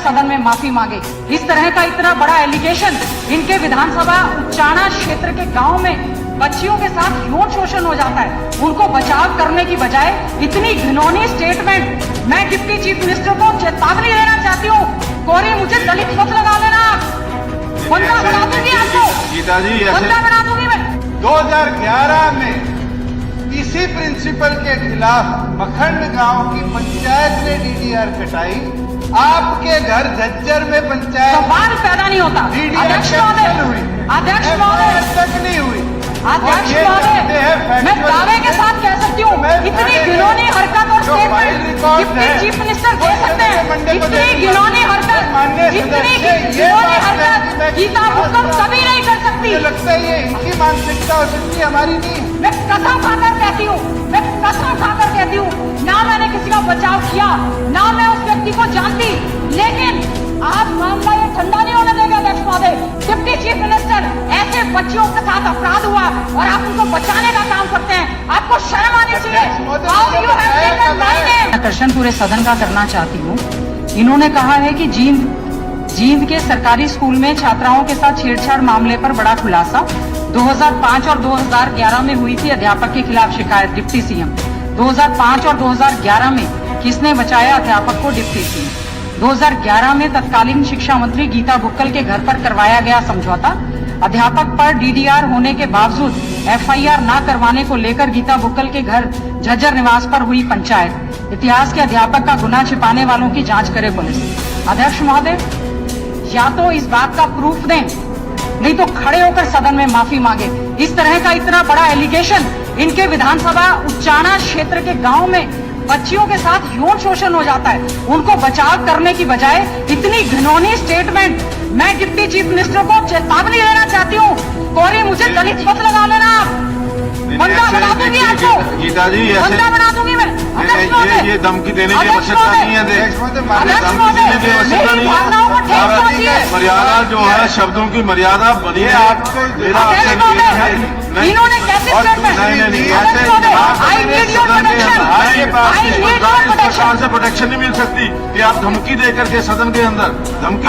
सदन में माफी मांगे। इस तरह का इतना बड़ा एलिगेशन इनके विधानसभा उचाना क्षेत्र के गांव में बच्चियों के साथ यौन शोषण हो जाता है, उनको बचाव करने की बजाय इतनी घिनौनी स्टेटमेंट। मैं डिप्टी चीफ मिनिस्टर को चेतावनी देना चाहती हूँ, कोरी मुझे दलित मत लगा लेना, बंदा बना दूंगी आपको, गीता जी बंदा बना दूंगी मैं। 2011 में इसी प्रिंसिपल के खिलाफ मखंड गांव की पंचायत ने डीडीआर कटाई। आपके घर झज्जर में पंचायत सवाल पैदा नहीं होता। अध्यक्ष महोदय, अध्यक्ष महोदय तक नहीं हुई। अध्यक्ष महोदय, मैं दावे के साथ कह सकती हूँ, इतनी घिनौनी हरकत और स्टेटमेंट डिप्टी चीफ मिनिस्टर दे सकते हैं। इतनी घिनौनी हरकत, इतनी घिनौनी हरकत गीता बुक्कल कभी नहीं कर सकती। मुझे लगता है ये इनकी मानसिकता हो सकती है, हमारी नहीं। मैं कसम खाकर कहती हूँ, मैं कसम खाकर कहती हूँ, ना मैंने किसी का बचाव किया, ना मैं उस व्यक्ति को जानती, लेकिन आप मामला ये ठंडा नहीं होने देगा। अध्यक्ष महोदय, डिप्टी चीफ मिनिस्टर, ऐसे बच्चियों के साथ अपराध हुआ और आप उनको बचाने का काम करते हैं, आपको शर्म आनी चाहिए। आकर्षण पूरे सदन का करना चाहती हूँ। इन्होंने कहा है कि जींद के सरकारी स्कूल में छात्राओं के साथ छेड़छाड़ मामले पर बड़ा खुलासा। 2005 और 2011 में हुई थी अध्यापक के खिलाफ शिकायत, डिप्टी सीएम। 2005 और 2011 में किसने बचाया अध्यापक को, डिप्टी सीएम। 2011 में तत्कालीन शिक्षा मंत्री गीता बुक्कल के घर पर करवाया गया समझौता। अध्यापक पर डीडीआर होने के बावजूद एफआईआर न करवाने को लेकर गीता बुक्कल के घर झज्जर निवास पर हुई पंचायत। इतिहास के अध्यापक का गुनाह छिपाने वालों की जांच करे पुलिस। अध्यक्ष महोदय, या तो इस बात का प्रूफ दें, नहीं तो खड़े होकर सदन में माफी मांगे। इस तरह का इतना बड़ा एलिगेशन इनके विधानसभा उचाना क्षेत्र के गांव में बच्चियों के साथ यौन शोषण हो जाता है, उनको बचाव करने की बजाय इतनी घिनौनी स्टेटमेंट। मैं डिप्टी चीफ मिनिस्टर को चेतावनी देना चाहती हूँ, कोरी मुझे दलित मत लगा लेना, बंदा बना दूंगी आपको, गीता जी बंदा बना दूंगी मैं। ये धमकी देने की आवश्यकता नहीं है। धमकी देने की आवश्यकता नहीं है। मर्यादा जो है, शब्दों की मर्यादा बनी है। मेरा इन्होंने कैसे सरकार से प्रोटेक्शन नहीं मिल सकती कि आप धमकी दे करके सदन के अंदर धमकी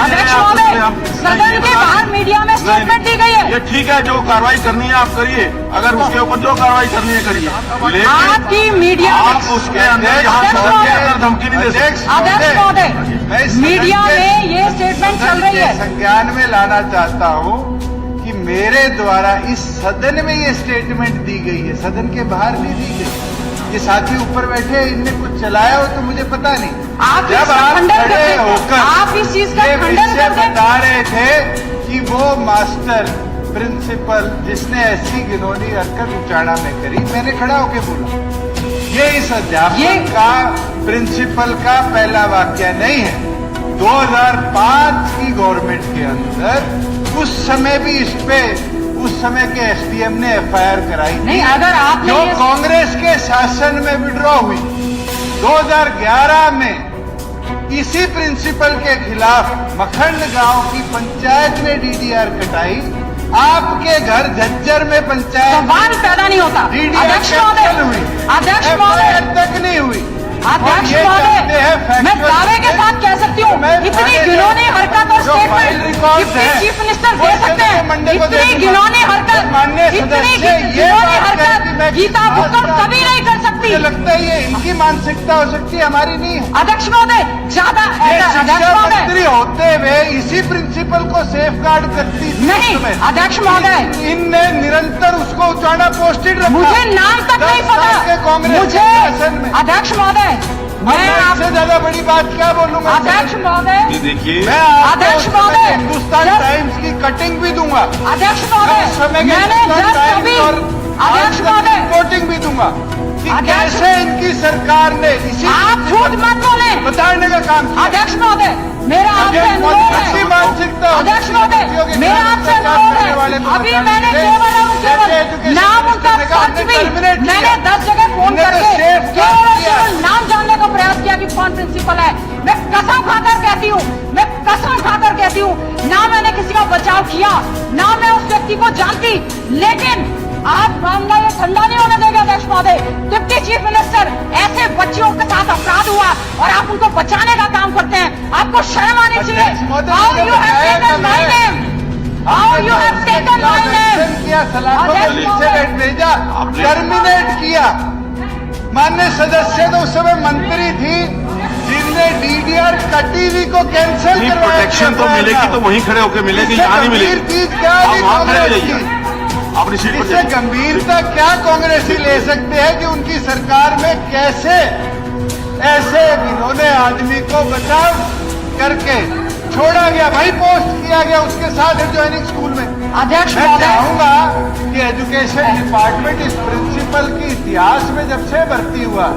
सदन के बाहर मीडिया में स्टेटमेंट दी गई है। ये ठीक है, जो कार्रवाई करनी है आप करिए, अगर उसके ऊपर जो कार्रवाई करनी है करिए, लेकिन आपकी मीडिया आप उसके अंदर यहाँ सदन के अंदर धमकी नहीं दे सकते। अध्यक्ष महोदय, मीडिया में ये स्टेटमेंट चल रही है। संज्ञान में लाना चाहता हूँ कि मेरे द्वारा इस सदन में ये स्टेटमेंट दी गई है, सदन के बाहर नहीं दी गई। ये साथी ऊपर बैठे, इनने कुछ चलाया हो तो मुझे पता नहीं। आप जब आप खड़े होकर आप इस चीज का खंडन करते बता रहे थे कि वो मास्टर प्रिंसिपल जिसने ऐसी घिनौनी हरकत उचाना में करी, मैंने खड़ा होकर बोला ये इस अध्यापक का, प्रिंसिपल का पहला वाक्य नहीं है। 2005 की गवर्नमेंट के अंदर उस समय भी इस पे उस समय के एसडीएम ने एफआईआर कराई थी, अगर आप जो कांग्रेस के शासन में विड्रॉ हुई। 2011 में इसी प्रिंसिपल के खिलाफ मखंड गांव की पंचायत ने डीडीआर कटाई। आपके घर झज्जर में पंचायत सवाल पैदा नहीं होता। अध्यक्ष महोदय, अध्यक्ष महोदय तक नहीं हुई। अध्यक्ष महोदय, मैं दावे के साथ कह सकती हूँ, इतनी घिनौनी हरकत और स्टेटमेंट डिप्टी चीफ मिनिस्टर दे सकते हैं। इतनी घिनौनी हरकत, इतनी घिनौनी हरकत गीता बुक्कल कभी नहीं कर सकती। मुझे लगता है ये इनकी मानसिकता हो सकती है, हमारी नहीं है। अध्यक्ष महोदय, ज्यादा शिक्षा मंत्री होते हुए इसी प्रिंसिपल को सेफ गार्ड करती नहीं। अध्यक्ष महोदय, इनने निरंतर उसको उचाना पोस्टेड रखा। मुझे नाम तक नहीं पता। कांग्रेस मुझे अध्यक्ष महोदय, मैं आपसे ज्यादा बड़ी बात क्या बोलूंगा। अध्यक्ष महोदय, देखिए, मैं अध्यक्ष महोदय, हिंदुस्तान टाइम्स की कटिंग भी दूंगा। अध्यक्ष महोदय, मैंने जस्ट अभी अध्यक्ष महोदय रिपोर्टिंग भी दूंगा कि कैसे इनकी सरकार ने इसी आप झूठ मत बोले, बताने का काम किया। अध्यक्ष महोदय, मेरा आपसे अनुरोध है। मानसिकता अध्यक्ष महोदय, मेरा आपसे अनुरोध है। अभी मैंने केवल नाम उनका सच भी मैंने 10 जगह फोन करके केवल नाम जानने का प्रयास किया कि कौन प्रिंसिपल है। मैं कसम खाकर कहती हूँ, मैं कसम खाकर कहती हूँ, ना मैंने किसी का बचाव किया, ना मैं उस व्यक्ति को जानती, लेकिन आप मामला ये ठंडा नहीं होने देंगे अध्यक्ष महोदय। डिप्टी चीफ मिनिस्टर, ऐसे बच्चियों के साथ अपराध हुआ और आप उनको बचाने का काम करते हैं। आपको शर्म आनी चाहिए। How you have taken my name, how you have taken my name किया, सलाखों को नीचे भेजा, टर्मिनेट किया। माननीय सदस्य तो उस समय मंत्री थी जिनने डीडीआर कटीवी को कैंसिल नहीं, करवाया। प्रोटेक्शन तो मिलेगी तो वहीं खड़े होकर मिलेगी, यहाँ नहीं मिलेगी। चीज क्या आप है वहाँ खड़े हो कांग्रेस जाइए, की? अपनी सीट पर इससे जाइए। गंभीरता क्या कांग्रेसी ले सकते हैं कि उनकी सरकार में कैसे ऐसे इन्होंने आदमी को बचाव करके छोड़ा गया, भाई पोस्ट किया गया उसके साथ ज्वाइनिंग स्कूल में। अध्यक्ष मैं महोदय, चाहूंगा कि एजुकेशन डिपार्टमेंट इस प्रिंसिपल की इतिहास में जब से भर्ती हुआ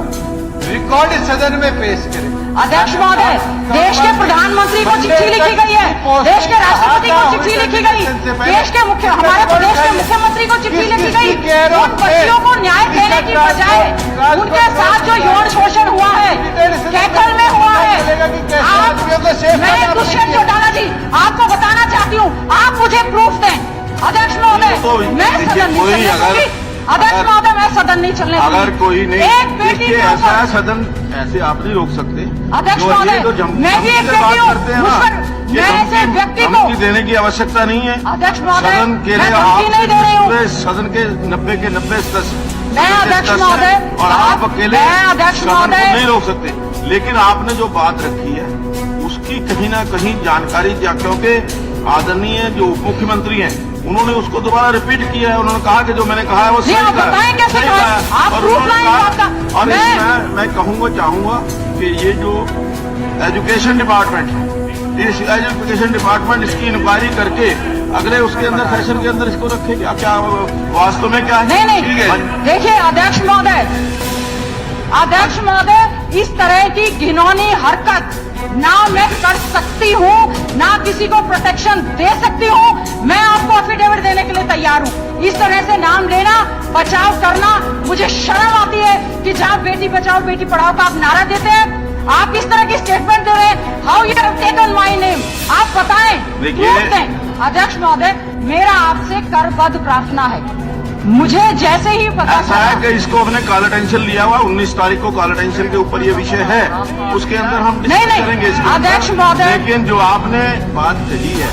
रिकॉर्ड इस सदन में पेश करे। अध्यक्ष महोदय, देश के प्रधानमंत्री को चिट्ठी लिखी गई है, देश के राष्ट्रपति को चिट्ठी लिखी गई, देश के हमारे प्रदेश के मुख्यमंत्री को चिट्ठी लिखी गई। उन बच्चियों को न्याय देने की बजाय उनके साथ जो यौन शोषण हुआ है, कैथल में हुआ है। मैं दुष्यंत चौटाला जी आपको बताना चाहती हूँ, आप मुझे प्रूफ दें। अध्यक्ष महोदय, मैं सदन नहीं चलने दूंगी। अध्यक्ष महोदय, मैं सदन नहीं चलने दूंगी। अगर कोई नहीं, एक बेटी देखिए के ऐसा है ऊपर, सदन, ऐसे आप नहीं रोक सकते। अध्यक्ष जो ये महोदय, जो मैं भी एक से बात व्यक्ति हूँ, करते हैं मुझ ना, पर ये मैं ऐसे व्यक्ति को धमकी देने की आवश्यकता नहीं है। अध्यक्ष महोदय, सदन के मैं लिए धमकी नहीं दे रही हूँ। पूरे सदन के 90 के 90 मैं अध्यक्ष महोदय, और आप अकेले मैं अध्यक्ष सदन को महोदय, नहीं रोक सकते। लेकिन आपने जो बात रखी है उसकी कहीं ना कहीं जानकारी, क्योंकि आदरणीय जो उप मुख्यमंत्री हैं उन्होंने उसको दोबारा रिपीट किया है। उन्होंने कहा कि जो मैंने कहा है वो सही नहीं, आप कहा बताएं है, कैसे सही कहा कहा है? है। आप और proof उन्होंने लाइन कहा- आपका। और मैं- मैं चाहूंगा कि ये जो एजुकेशन डिपार्टमेंट है, इस एजुकेशन डिपार्टमेंट इसकी इंक्वायरी करके अगले उसके अंदर सेशन के अंदर इसको रखे। क्या वास्तव में क्या है? नहीं ठीक है। देखिए अध्यक्ष महोदय, अध्यक्ष महोदय, इस तरह की घिनौनी हरकत ना मैं कर सकती हूँ, ना किसी को प्रोटेक्शन दे सकती हूँ। मैं आपको एफिडेविट देने के लिए तैयार हूँ। इस तरह से नाम लेना, बचाव करना, मुझे शर्म आती है कि जहाँ बेटी बचाओ बेटी पढ़ाओ का आप नारा देते हैं, आप इस तरह की स्टेटमेंट दे रहे हैं। How you have taken my name, आप बताएं, देखिए- proof दें। अध्यक्ष महोदय, मेरा आपसे करबद्ध प्रार्थना है, मुझे जैसे ही पता ऐसा है कि इसको हमने काला टेंशन लिया हुआ, 19 तारीख को काला टेंशन के ऊपर ये विषय है, उसके अंदर हम नहीं, डिस्कस करेंगे इसके अध्यक्ष ऊपर। महोदय, लेकिन जो आपने बात कही है